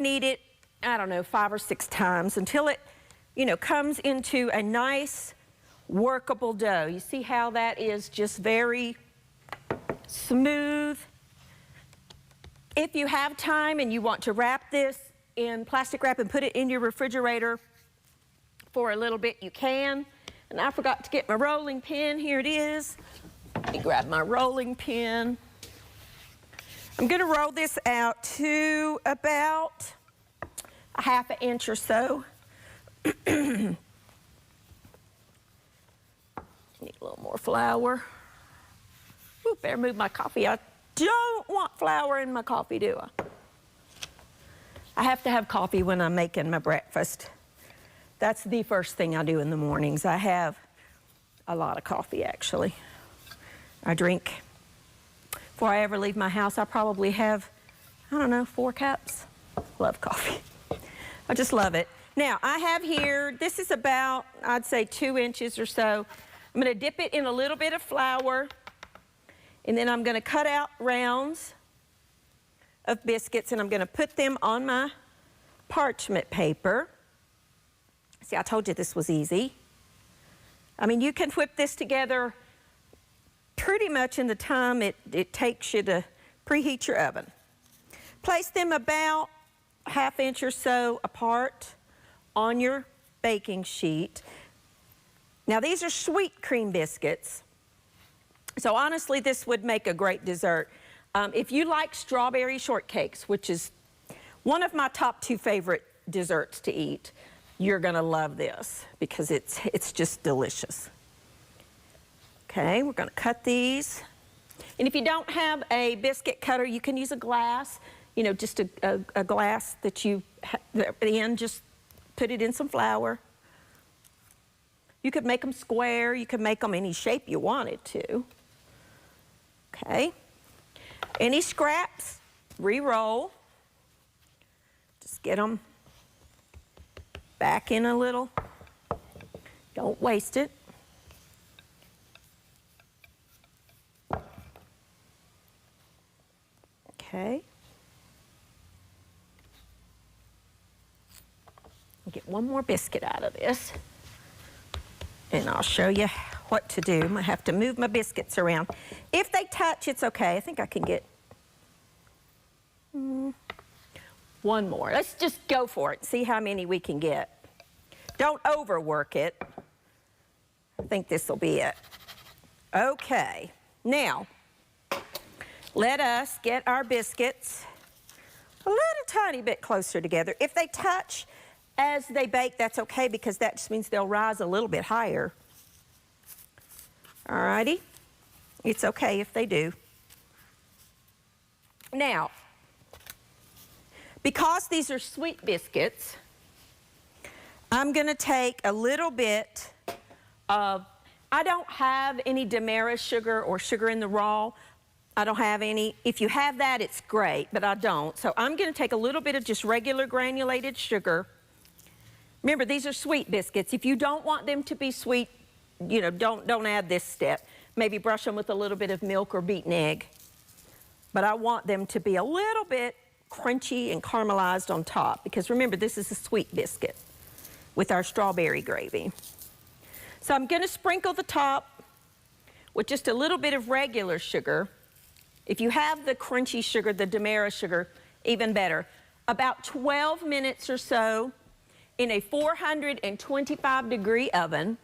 knead it, I don't know, 5 or 6 times until it, you know, comes into a nice workable dough. You see how that is just very smooth. If you have time and you want to wrap this in plastic wrap and put it in your refrigerator for a little bit, you can. And I forgot to get my rolling pin. Here it is. Let me grab my rolling pin. I'm going to roll this out to about a 1/2 inch or so. Need a little more flour. Ooh, better move my coffee. I don't want flour in my coffee, do I? I have to have coffee when I'm making my breakfast. That's the first thing I do in the mornings. I have a lot of coffee, actually. I drink, before I ever leave my house, I probably have, I don't know, 4 cups. Love coffee. I just love it. Now, I have here, this is about, I'd say 2 inches or so. I'm gonna dip it in a little bit of flour, and then I'm gonna cut out rounds of biscuits, and I'm gonna put them on my parchment paper. See, I told you this was easy. I mean, you can whip this together pretty much in the time it takes you to preheat your oven. Place them about 1/2 inch or so apart on your baking sheet. Now, these are sweet cream biscuits. So honestly, this would make a great dessert. If you like strawberry shortcakes, which is one of my top 2 favorite desserts to eat, you're gonna love this because it's just delicious. Okay, we're gonna cut these. And if you don't have a biscuit cutter, you can use a glass, you know, just a glass that you, at the end, just put it in some flour. You could make them square, you could make them any shape you wanted to. Okay. Any scraps, re-roll. Just get them back in a little. Don't waste it. Okay. Get one more biscuit out of this, and I'll show you what to do. I'm gonna have to move my biscuits around. If they touch, it's okay. I think I can get one more. Let's just go for it, see how many we can get. Don't overwork it. I think this will be it. Okay, now, let us get our biscuits a little tiny bit closer together. If they touch as they bake, that's okay, because that just means they'll rise a little bit higher. Alrighty, it's okay if they do. Now, because these are sweet biscuits, I'm gonna take a little bit of, I don't have any Demerara sugar or sugar in the raw. I don't have any. If you have that, it's great, but I don't. So I'm gonna take a little bit of just regular granulated sugar. Remember, these are sweet biscuits. If you don't want them to be sweet, you know, don't add this step. Maybe brush them with a little bit of milk or beaten egg. But I want them to be a little bit crunchy and caramelized on top, because remember, this is a sweet biscuit with our strawberry gravy. So I'm gonna sprinkle the top with just a little bit of regular sugar. If you have the crunchy sugar, the Demerara sugar, even better. About 12 minutes or so in a 425-degree oven,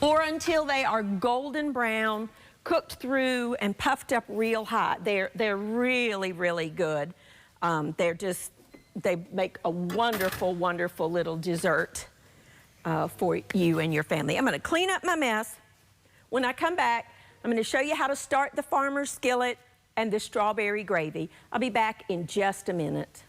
or until they are golden brown, cooked through and puffed up real hot. They're really, really good. They make a wonderful, wonderful little dessert for you and your family. I'm gonna clean up my mess. When I come back, I'm gonna show you how to start the farmer's skillet and the strawberry gravy. I'll be back in just a minute.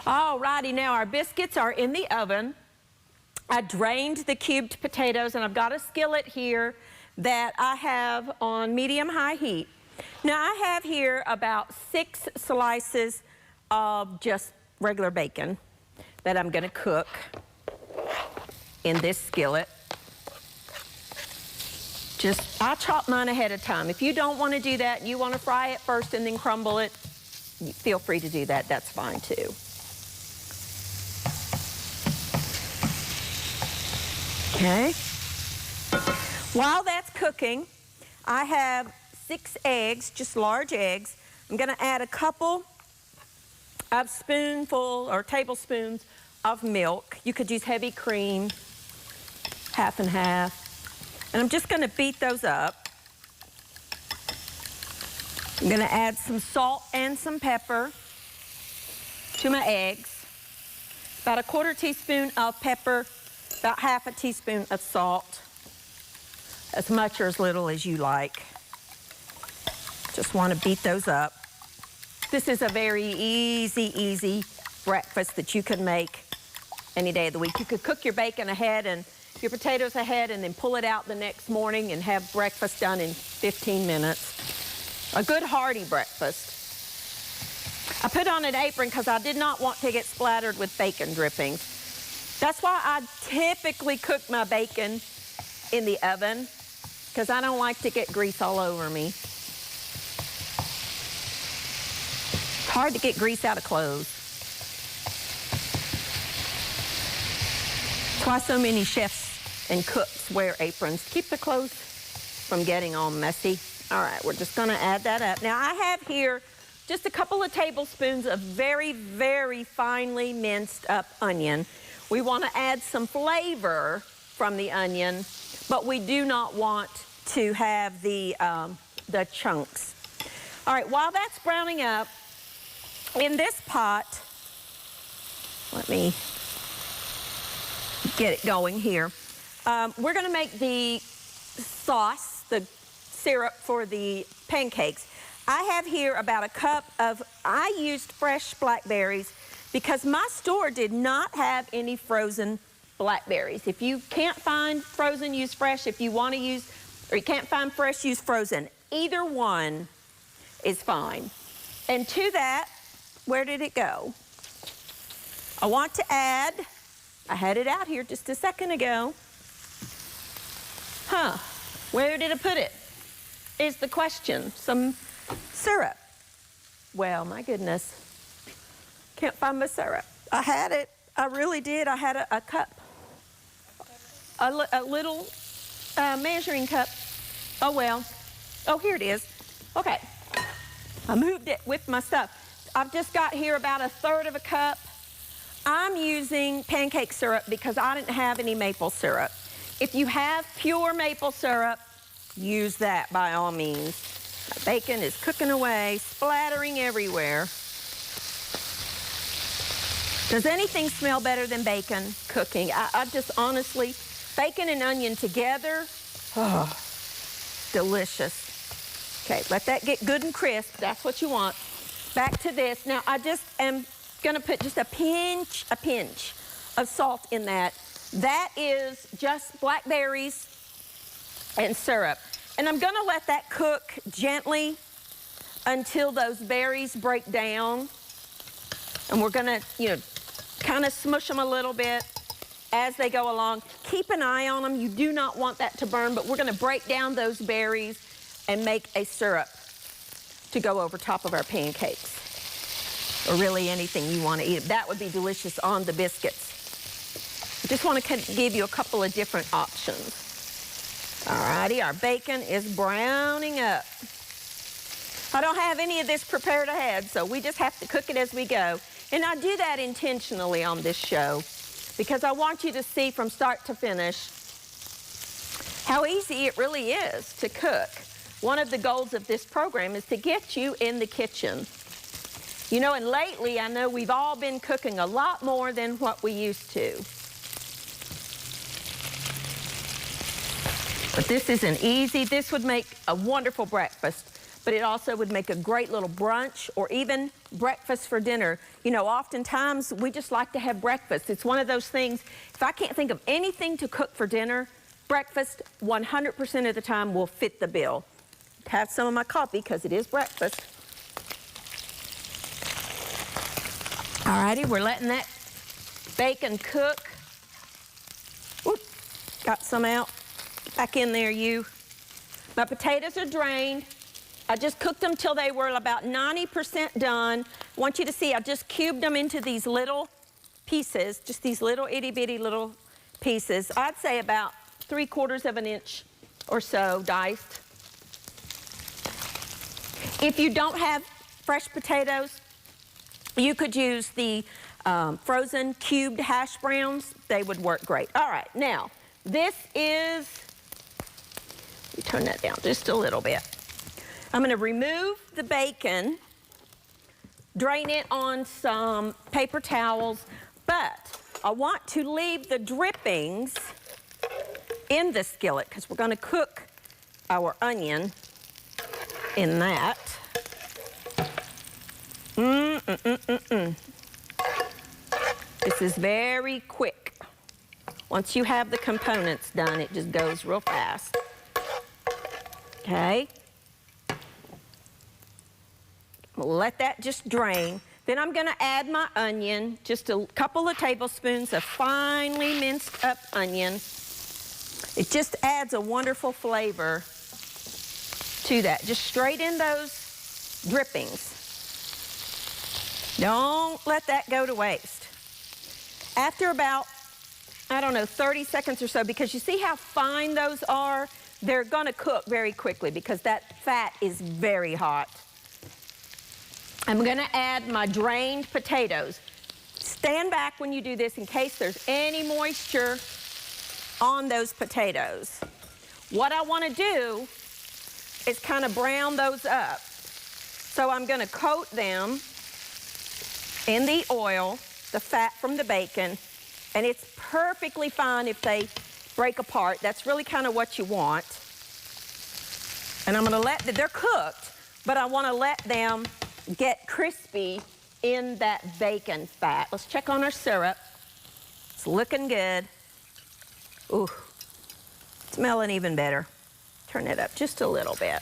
Alrighty, now our biscuits are in the oven. I drained the cubed potatoes, and I've got a skillet here that I have on medium-high heat. Now I have here about 6 slices of just regular bacon that I'm going to cook in this skillet. I chop mine ahead of time. If you don't want to do that, you want to fry it first and then crumble it, feel free to do that. That's fine too. Okay. While that's cooking, I have 6 eggs, just large eggs. I'm going to add a couple of spoonful or tablespoons of milk. You could use heavy cream, half and half. And I'm just going to beat those up. I'm going to add some salt and some pepper to my eggs. About a 1/4 teaspoon of pepper, about 1/2 teaspoon of salt. As much or as little as you like. Just want to beat those up. This is a very easy breakfast that you can make any day of the week. You could cook your bacon ahead and your potatoes ahead and then pull it out the next morning and have breakfast done in 15 minutes. A good hearty breakfast. I put on an apron because I did not want to get splattered with bacon drippings. That's why I typically cook my bacon in the oven, because I don't like to get grease all over me. It's hard to get grease out of clothes. That's why so many chefs and cooks wear aprons. Keep the clothes from getting all messy. All right, we're just gonna add that up. Now I have here just a couple of tablespoons of very finely minced up onion. We wanna add some flavor from the onion, but we do not want to have the chunks. All right, while that's browning up, in this pot, let me get it going here. We're gonna make the sauce, the syrup for the pancakes. I have here about a cup of, I used fresh blackberries because my store did not have any frozen blackberries. If you can't find frozen, use fresh. If you want to use, or you can't find fresh, use frozen. Either one is fine. And to that, where did it go? I want to add, I had it out here just a second ago. Where did I put it? Is the question. Some syrup. Well, my goodness. Can't find my syrup. I had it. I really did. I had a cup. A little measuring cup. Oh, well. Oh, here it is. Okay. I moved it with my stuff. I've just got here about 1/3 of a cup. I'm using pancake syrup because I didn't have any maple syrup. If you have pure maple syrup, use that by all means. My bacon is cooking away, splattering everywhere. Does anything smell better than bacon cooking? I just honestly, bacon and onion together, oh, delicious. Okay, let that get good and crisp. That's what you want. Back to this. Now, I just am gonna put just a pinch of salt in that. That is just blackberries and syrup. And I'm gonna let that cook gently until those berries break down. And we're gonna, kind of smush them a little bit as they go along. Keep an eye on them. You do not want that to burn, but we're gonna break down those berries and make a syrup to go over top of our pancakes. Or really anything you want to eat. That would be delicious on the biscuits. I just want to give you a couple of different options. Alrighty, our bacon is browning up. I don't have any of this prepared ahead, so we just have to cook it as we go. And I do that intentionally on this show because I want you to see from start to finish how easy it really is to cook. One of the goals of this program is to get you in the kitchen. And lately I know we've all been cooking a lot more than what we used to. But this isn't easy. This would make a wonderful breakfast, but it also would make a great little brunch or even breakfast for dinner. Oftentimes we just like to have breakfast. It's one of those things, if I can't think of anything to cook for dinner, breakfast 100% of the time will fit the bill. have some of my coffee because it is breakfast. Alrighty, we're letting that bacon cook. Oop, got some out. Back in there, you. My potatoes are drained. I just cooked them till they were about 90% done. I want you to see, I just cubed them into these little pieces, just these little itty bitty little pieces. I'd say about 3/4 of an inch or so diced. If you don't have fresh potatoes, you could use the frozen cubed hash browns. They would work great. All right, now, this is, let me turn that down just a little bit. I'm gonna remove the bacon, drain it on some paper towels, but I want to leave the drippings in the skillet because we're gonna cook our onion in that. This is very quick. Once you have the components done, it just goes real fast. Okay. We'll let that just drain. Then I'm gonna add my onion, just a couple of tablespoons of finely minced up onion. It just adds a wonderful flavor to that. Just straight in those drippings. Don't let that go to waste. After about, I don't know, 30 seconds or so, because you see how fine those are? They're gonna cook very quickly because that fat is very hot. I'm gonna add my drained potatoes. Stand back when you do this in case there's any moisture on those potatoes. What I wanna do is kind of brown those up. So I'm gonna coat them in the oil, the fat from the bacon, and it's perfectly fine if they break apart. That's really kind of what you want. And I'm gonna they're cooked, but I wanna let them get crispy in that bacon fat. Let's check on our syrup. It's looking good. Ooh, smelling even better. Turn it up just a little bit.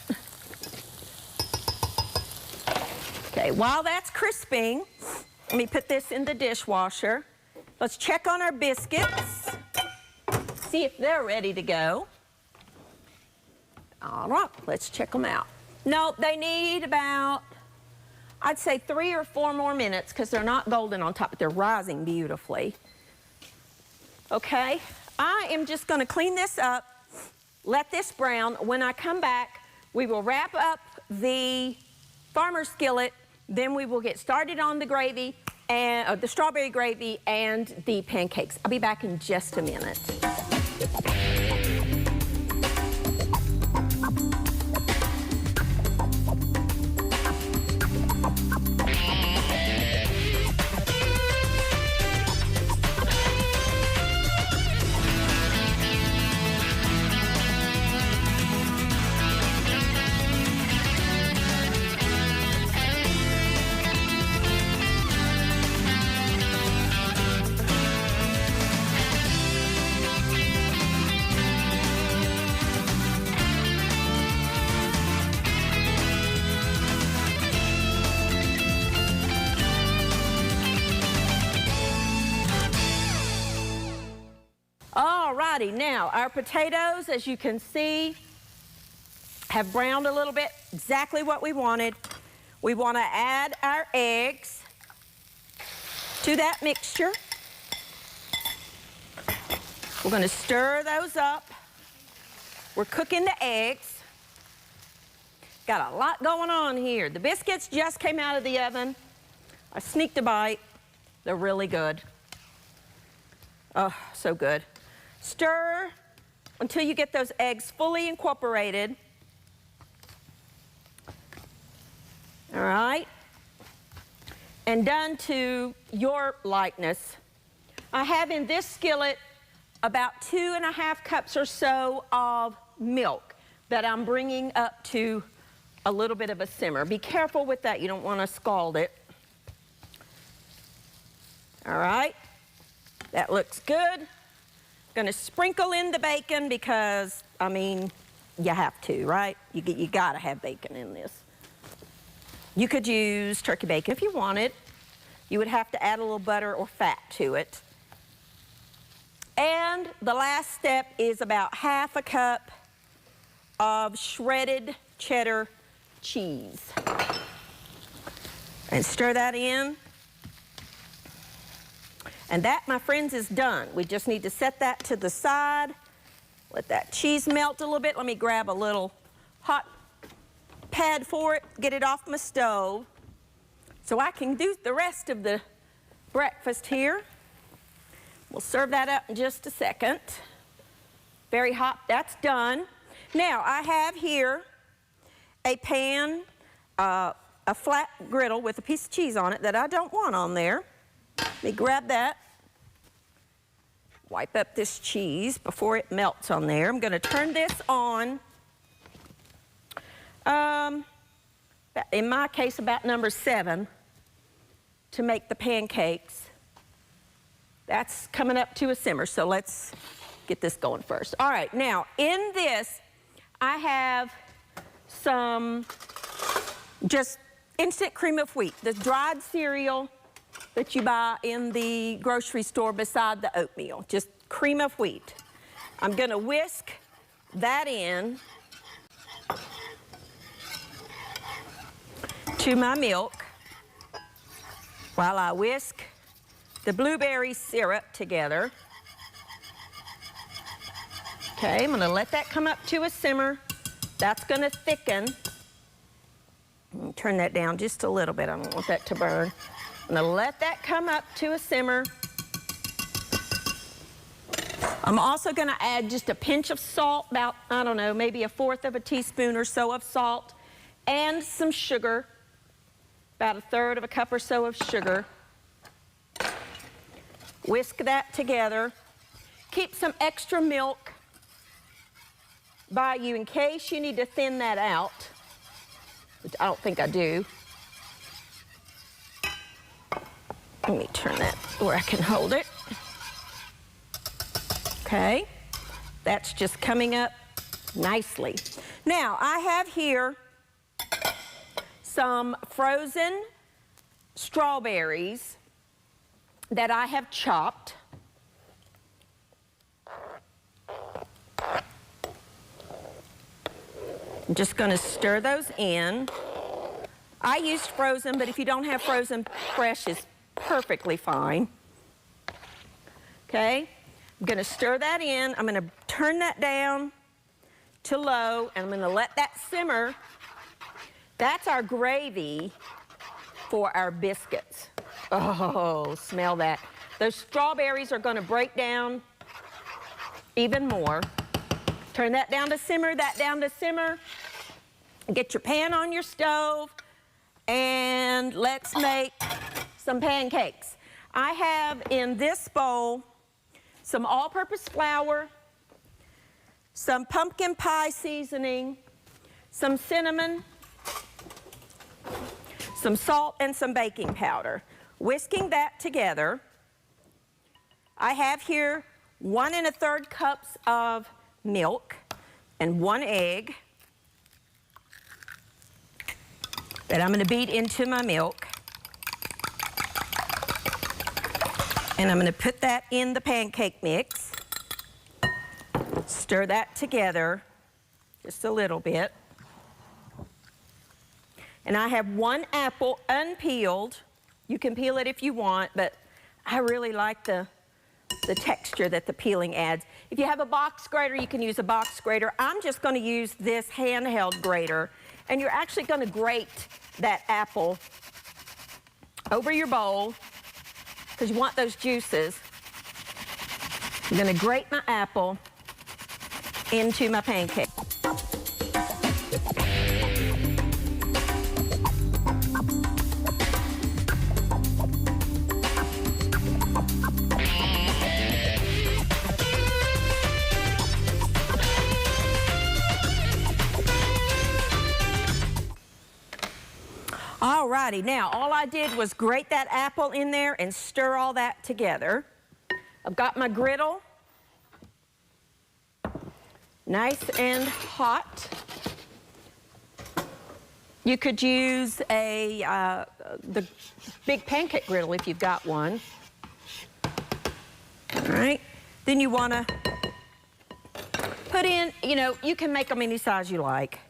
Okay, while that's crisping, let me put this in the dishwasher. Let's check on our biscuits, see if they're ready to go. All right, let's check them out. No, they need about, I'd say 3 or 4 more minutes because they're not golden on top, but they're rising beautifully. Okay, I am just gonna clean this up, let this brown. When I come back, we will wrap up the farmer's skillet, then we will get started on the gravy, and the strawberry gravy and the pancakes. I'll be back in just a minute. Alrighty, now our potatoes, as you can see, have browned a little bit, exactly what we wanted. We want to add our eggs to that mixture. We're going to stir those up. We're cooking the eggs. Got a lot going on here. The biscuits just came out of the oven. I sneaked a bite. They're really good. Oh, so good. Stir until you get those eggs fully incorporated. All right. And done to your likeness. I have in this skillet about 2½ cups or so of milk that I'm bringing up to a little bit of a simmer. Be careful with that. You don't want to scald it. All right. That looks good. Going to sprinkle in the bacon because, I mean, you have to, right? You gotta have bacon in this. You could use turkey bacon if you wanted. You would have to add a little butter or fat to it. And the last step is about half a cup of shredded cheddar cheese. And stir that in. And that, my friends, is done. We just need to set that to the side. Let that cheese melt a little bit. Let me grab a little hot pad for it, get it off my stove, so I can do the rest of the breakfast here. We'll serve that up in just a second. Very hot, that's done. Now, I have here a pan, a flat griddle with a piece of cheese on it that I don't want on there. Let me grab that. Wipe up this cheese before it melts on there. I'm going to turn this on. In my case, about number 7 to make the pancakes. That's coming up to a simmer, so let's get this going first. All right, now in this, I have some just instant cream of wheat, the dried cereal that you buy in the grocery store beside the oatmeal, just cream of wheat. I'm gonna whisk that in to my milk while I whisk the blueberry syrup together. Okay, I'm gonna let that come up to a simmer. That's gonna thicken. Turn that down just a little bit. I don't want that to burn. I'm gonna let that come up to a simmer. I'm also gonna add just a pinch of salt, about, I don't know, maybe 1/4 of a teaspoon or so of salt, and some sugar, about 1/3 of a cup or so of sugar. Whisk that together. Keep some extra milk by you in case you need to thin that out, which I don't think I do. Let me turn that where I can hold it. Okay, that's just coming up nicely. Now, I have here some frozen strawberries that I have chopped. I'm just going to stir those in. I used frozen, but if you don't have frozen, fresh is perfectly fine. Okay, I'm going to stir that in. I'm going to turn that down to low, and I'm going to let that simmer. That's our gravy for our biscuits. Oh, smell that. Those strawberries are going to break down even more. Turn that down to simmer, that down to simmer. Get your pan on your stove, and let's make some pancakes. I have in this bowl some all-purpose flour, some pumpkin pie seasoning, some cinnamon, some salt, and some baking powder. Whisking that together, I have here 1 1/3 cups of milk and 1 egg that I'm going to beat into my milk. And I'm going to put that in the pancake mix. Stir that together just a little bit. And I have 1 apple unpeeled. You can peel it if you want, but I really like the texture that the peeling adds. If you have a box grater, you can use a box grater. I'm just going to use this handheld grater, and you're actually going to grate that apple over your bowl because you want those juices. I'm going to grate my apple into my pancake. Alrighty, now all I did was grate that apple in there and stir all that together. I've got my griddle. nice and hot. You could use the big pancake griddle if you've got one. All right, then you want to put in, you know, you can make them any size you like.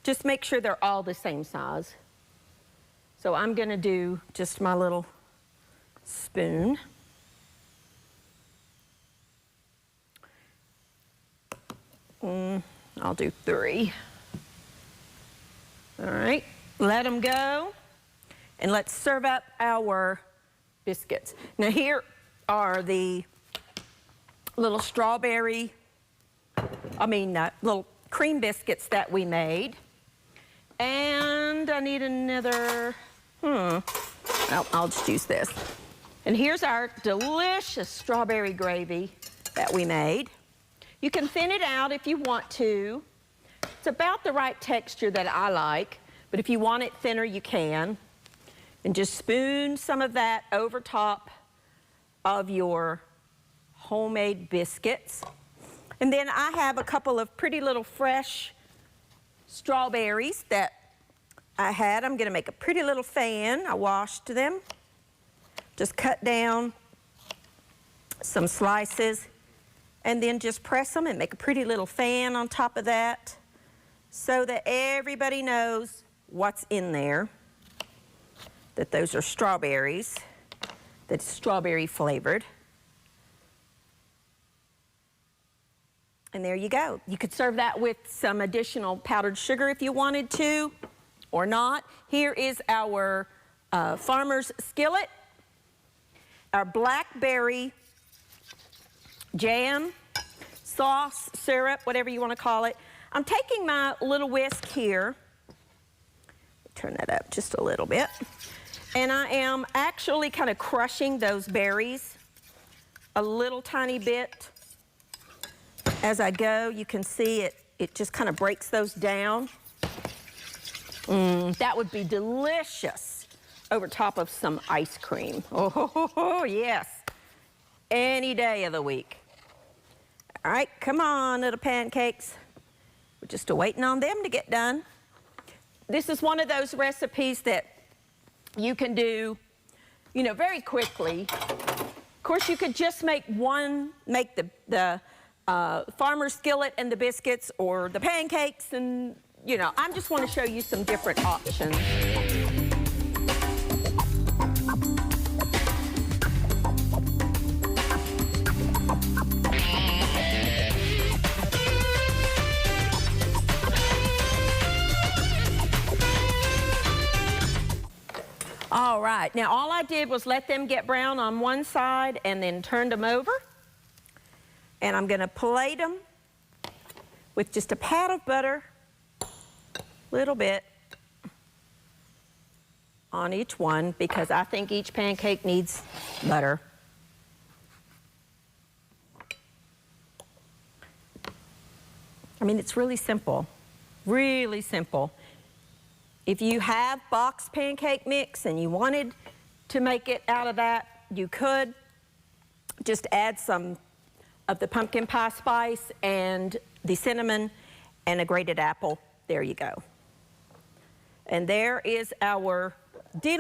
Just make sure they're all the same size. So I'm going to do just my little spoon. I'll do 3. All right, let them go. And let's serve up our biscuits. Now here are the little little cream biscuits that we made. And I need another, well, I'll just use this. And here's our delicious strawberry gravy that we made. You can thin it out if you want to. It's about the right texture that I like, but if you want it thinner, you can. And just spoon some of that over top of your homemade biscuits. And then I have a couple of pretty little fresh strawberries that I had. I'm gonna make a pretty little fan. I washed them. Just cut down some slices and then just press them and make a pretty little fan on top of that so that everybody knows what's in there, that those are strawberries, that's strawberry flavored. And there you go. You could serve that with some additional powdered sugar if you wanted to, or not. Here is our farmer's skillet, our blackberry jam, sauce, syrup, whatever you want to call it. I'm taking my little whisk here, turn that up just a little bit, and I am actually kind of crushing those berries a little tiny bit. As I go, you can see it just kind of breaks those down. That would be delicious over top of some ice cream. Oh, yes. Any day of the week. All right, come on, little pancakes. We're just waiting on them to get done. This is one of those recipes that you can do, you know, very quickly. Of course, you could just make the farmer's skillet and the biscuits, or the pancakes, and you know, I just want to show you some different options. All right, now all I did was let them get brown on one side and then turned them over. And I'm gonna plate them with just a pat of butter, little bit on each one, because I think each pancake needs butter. I mean, it's really simple, really simple. If you have boxed pancake mix and you wanted to make it out of that, you could just add some of the pumpkin pie spice and the cinnamon and a grated apple. There you go. And there is our delicious